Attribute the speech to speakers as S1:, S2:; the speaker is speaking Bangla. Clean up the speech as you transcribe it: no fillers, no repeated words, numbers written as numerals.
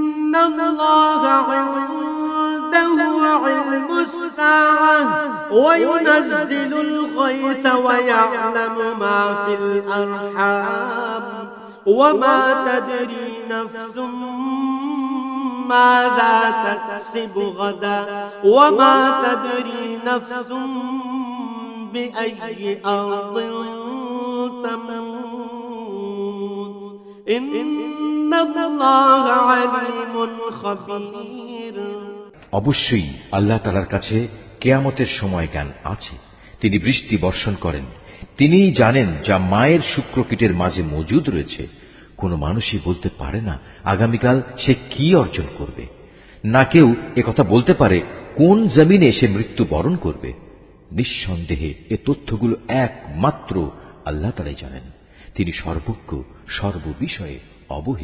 S1: ইন্নাল্লাহা ইনদাহু ইলমুস সাআহ ওয়া ইউনাজ্জিলুল গায়থা ওয়া ইয়া'লামু মা ফিল আরহাম ওয়া মা তাদরি নাফসুম মাযা তাকসিবু গাদা ওয়া মা তাদরি নাফসুম বিআইয়ি আরদিন তামুত ইন্নাল্লাহা আলীমুন খাবীর।
S2: অবশ্যই আল্লাহ তাআলার কাছে কিয়ামতের সময় জ্ঞান আছে। তিনি বৃষ্টি বর্ষণ করেন। তিনিই জানেন যা মায়ের শুক্রকীটের মাঝে মজুদ রয়েছে। কোনো মানুষই বলতে পারে না আগামীকাল সে কি অর্জন করবে, না কেউ একথা বলতে পারে কোন জমিনে সে মৃত্যু বরণ করবে। নিঃসন্দেহে এ তথ্যগুলো একমাত্র আল্লাহ তাআলাই জানেন। তিনি সর্বজ্ঞ, সর্ববিষয়ে অবহিত।